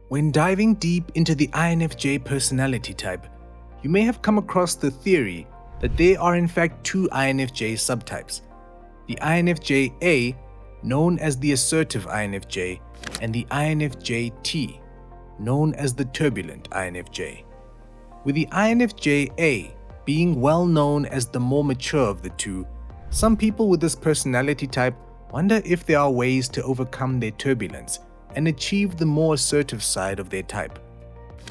When diving deep into the INFJ personality type, you may have come across the theory that there are in fact two INFJ subtypes: the INFJ-A, known as the Assertive INFJ, and the INFJ-T, known as the Turbulent INFJ. With the INFJ-A being well known as the more mature of the two, some people with this personality type wonder if there are ways to overcome their turbulence and achieve the more assertive side of their type.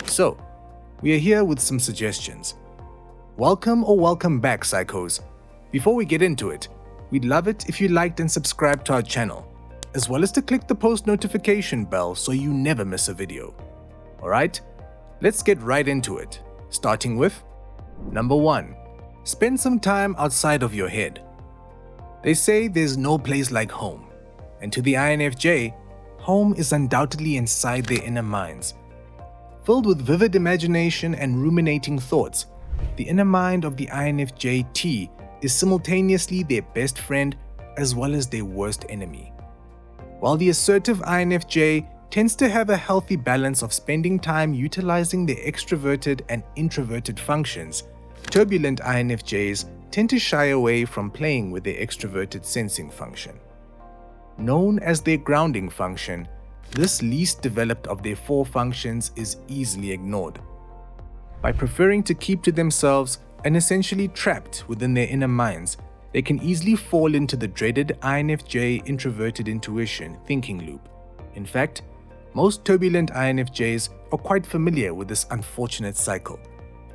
So, we are here with some suggestions. Welcome or welcome back, psychos. Before we get into it, we'd love it if you liked and subscribed to our channel, as well as to click the post notification bell so you never miss a video. Alright, let's get right into it, starting with Number 1. Spend some time outside of your head. They say there's no place like home, and to the INFJ, home is undoubtedly inside their inner minds. Filled with vivid imagination and ruminating thoughts, the inner mind of the INFJ-T is simultaneously their best friend as well as their worst enemy. While the assertive INFJ tends to have a healthy balance of spending time utilizing their extroverted and introverted functions, turbulent INFJs tend to shy away from playing with their extroverted sensing function. Known as their grounding function, this least developed of their four functions is easily ignored. By preferring to keep to themselves and essentially trapped within their inner minds, they can easily fall into the dreaded INFJ introverted intuition thinking loop. In fact, most turbulent INFJs are quite familiar with this unfortunate cycle,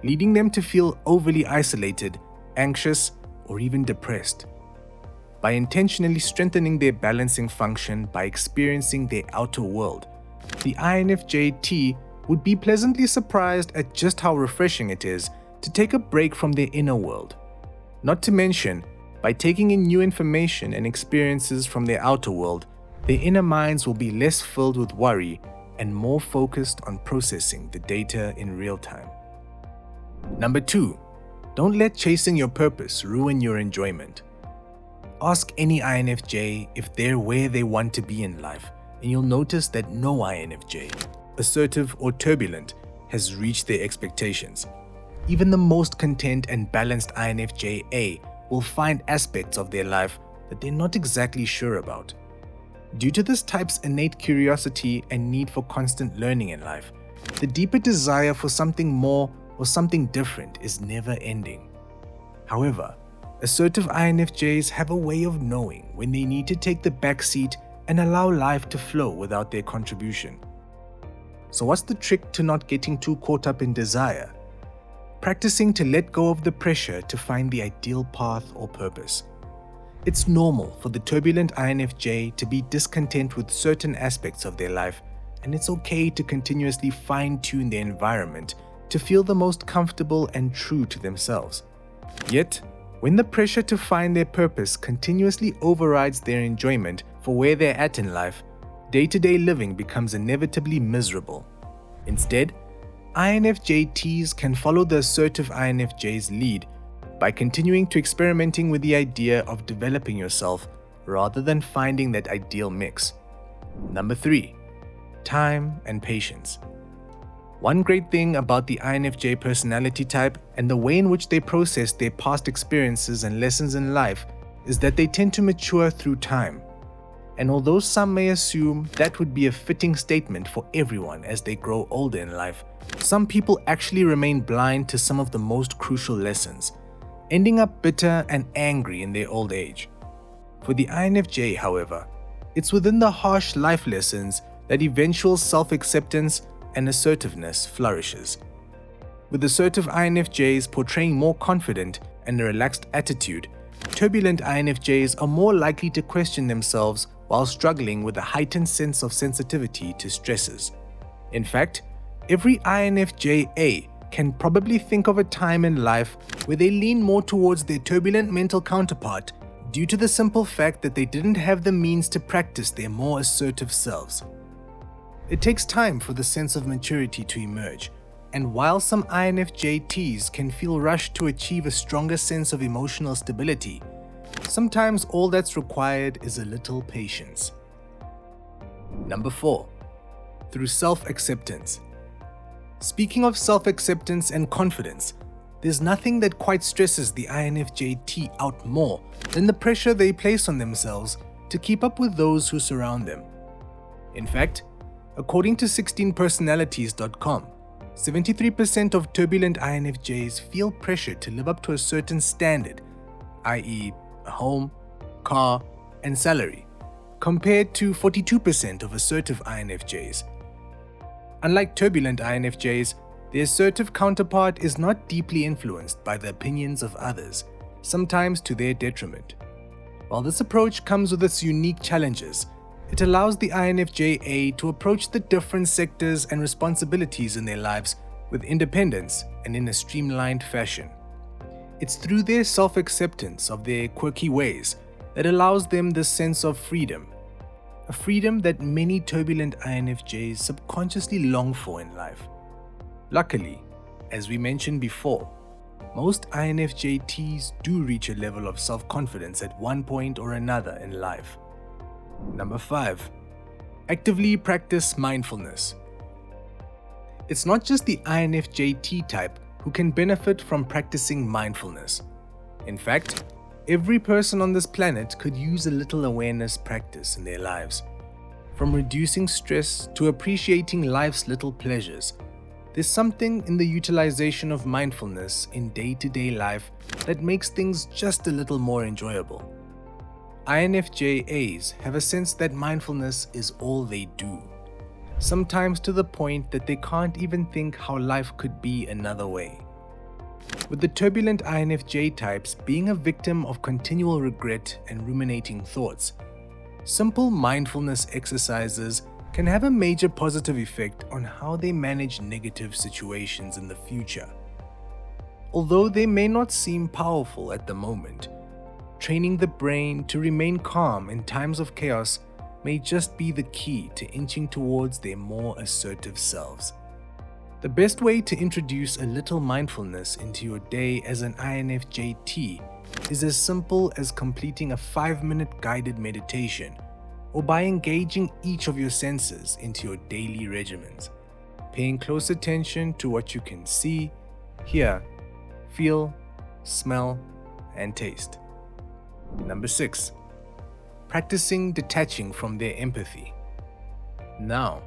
leading them to feel overly isolated, anxious, or even depressed. By intentionally strengthening their balancing function by experiencing their outer world, the INFJ-T would be pleasantly surprised at just how refreshing it is to take a break from their inner world. Not to mention, by taking in new information and experiences from their outer world, their inner minds will be less filled with worry and more focused on processing the data in real time. Number 2. Don't let chasing your purpose ruin your enjoyment. Ask any INFJ if they're where they want to be in life, and you'll notice that no INFJ, assertive or turbulent, has reached their expectations. Even the most content and balanced INFJ-A will find aspects of their life that they're not exactly sure about. Due to this type's innate curiosity and need for constant learning in life, the deeper desire for something more or something different is never ending. However, assertive INFJs have a way of knowing when they need to take the back seat and allow life to flow without their contribution. So what's the trick to not getting too caught up in desire? Practicing to let go of the pressure to find the ideal path or purpose. It's normal for the turbulent INFJ to be discontent with certain aspects of their life, and it's okay to continuously fine-tune their environment to feel the most comfortable and true to themselves. Yet, when the pressure to find their purpose continuously overrides their enjoyment for where they're at in life, day-to-day living becomes inevitably miserable. Instead, INFJ-Ts can follow the assertive INFJ's lead by continuing to experimenting with the idea of developing yourself rather than finding that ideal mix. Number 3. Time and patience. One great thing about the INFJ personality type and the way in which they process their past experiences and lessons in life is that they tend to mature through time. And although some may assume that would be a fitting statement for everyone as they grow older in life, some people actually remain blind to some of the most crucial lessons, ending up bitter and angry in their old age. For the INFJ, however, it's within the harsh life lessons that eventual self-acceptance and assertiveness flourishes. With assertive INFJs portraying more confident and a relaxed attitude, turbulent INFJs are more likely to question themselves while struggling with a heightened sense of sensitivity to stresses. In fact, every INFJ-A can probably think of a time in life where they lean more towards their turbulent mental counterpart due to the simple fact that they didn't have the means to practice their more assertive selves. It takes time for the sense of maturity to emerge, and while some INFJ-Ts can feel rushed to achieve a stronger sense of emotional stability, sometimes all that's required is a little patience. Number 4. through self-acceptance. Speaking of self-acceptance and confidence, there's nothing that quite stresses the INFJ-T out more than the pressure they place on themselves to keep up with those who surround them. In fact, according to 16personalities.com, 73% of turbulent INFJs feel pressure to live up to a certain standard, i.e., a home, car, and salary, compared to 42% of assertive INFJs. Unlike turbulent INFJs, the assertive counterpart is not deeply influenced by the opinions of others, sometimes to their detriment. While this approach comes with its unique challenges, it allows the INFJ-A to approach the different sectors and responsibilities in their lives with independence and in a streamlined fashion. It's through their self-acceptance of their quirky ways that allows them this sense of freedom, a freedom that many turbulent INFJs subconsciously long for in life. Luckily, as we mentioned before, most INFJ-Ts do reach a level of self-confidence at one point or another in life. Number 5. Actively practice mindfulness. It's not just the INFJ-T type who can benefit from practicing mindfulness. In fact, every person on this planet could use a little awareness practice in their lives. From reducing stress to appreciating life's little pleasures, there's something in the utilization of mindfulness in day-to-day life that makes things just a little more enjoyable. INFJ-As have a sense that mindfulness is all they do, sometimes to the point that they can't even think how life could be another way. With the turbulent INFJ types being a victim of continual regret and ruminating thoughts, simple mindfulness exercises can have a major positive effect on how they manage negative situations in the future. Although they may not seem powerful at the moment, training the brain to remain calm in times of chaos may just be the key to inching towards their more assertive selves. The best way to introduce a little mindfulness into your day as an INFJ-T is as simple as completing a 5-minute guided meditation, or by engaging each of your senses into your daily regimens, paying close attention to what you can see, hear, feel, smell, and taste. Number 6. Practicing detaching from their empathy. Now,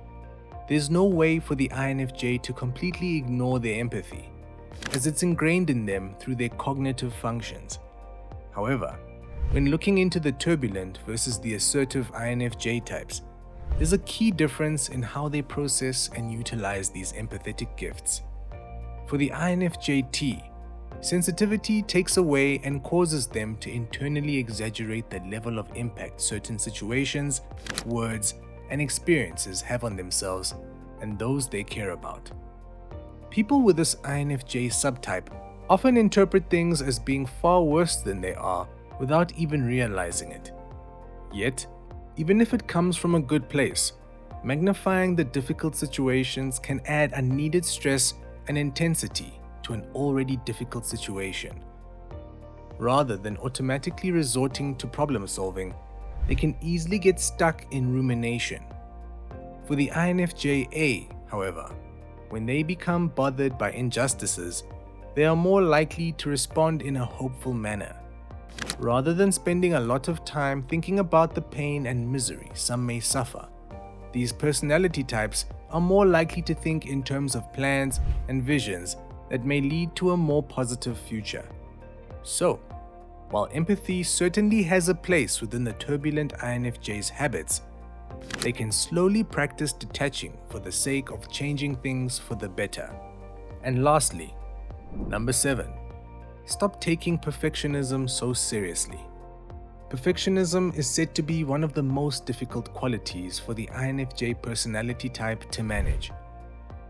there's no way for the INFJ to completely ignore their empathy, as it's ingrained in them through their cognitive functions. However, when looking into the turbulent versus the assertive INFJ types, there's a key difference in how they process and utilize these empathetic gifts. For the INFJ-T, sensitivity takes away and causes them to internally exaggerate the level of impact certain situations, words, and experiences have on themselves and those they care about. People with this INFJ subtype often interpret things as being far worse than they are without even realizing it. Yet, even if it comes from a good place, magnifying the difficult situations can add unneeded stress and intensity to an already difficult situation. Rather than automatically resorting to problem solving, they can easily get stuck in rumination. For the INFJ-A, however, when they become bothered by injustices, they are more likely to respond in a hopeful manner. Rather than spending a lot of time thinking about the pain and misery some may suffer, these personality types are more likely to think in terms of plans and visions that may lead to a more positive future. So, while empathy certainly has a place within the turbulent INFJ's habits, they can slowly practice detaching for the sake of changing things for the better. And lastly, number 7. Stop taking perfectionism so seriously. Perfectionism is said to be one of the most difficult qualities for the INFJ personality type to manage.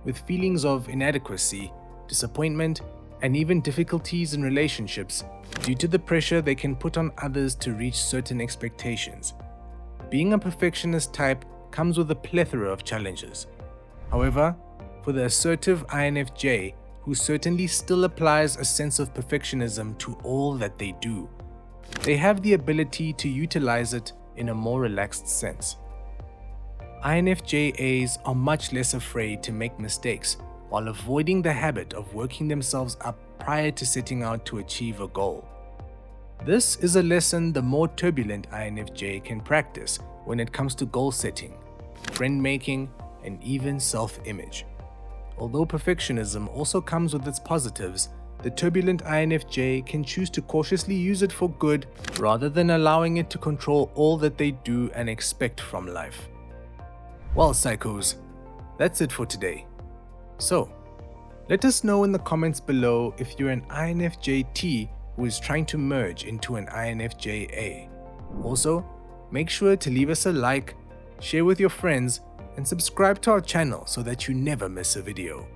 With feelings of inadequacy, disappointment, and even difficulties in relationships due to the pressure they can put on others to reach certain expectations. Being a perfectionist type comes with a plethora of challenges. However, for the assertive INFJ, who certainly still applies a sense of perfectionism to all that they do, they have the ability to utilize it in a more relaxed sense. INFJ-As are much less afraid to make mistakes while avoiding the habit of working themselves up prior to setting out to achieve a goal. This is a lesson the more turbulent INFJ can practice when it comes to goal setting, friend making, and even self-image. Although perfectionism also comes with its positives, the turbulent INFJ can choose to cautiously use it for good rather than allowing it to control all that they do and expect from life. Well, psychos, that's it for today. So, let us know in the comments below if you're an INFJ-T who is trying to merge into an INFJ-A. Also, make sure to leave us a like, share with your friends, and subscribe to our channel so that you never miss a video.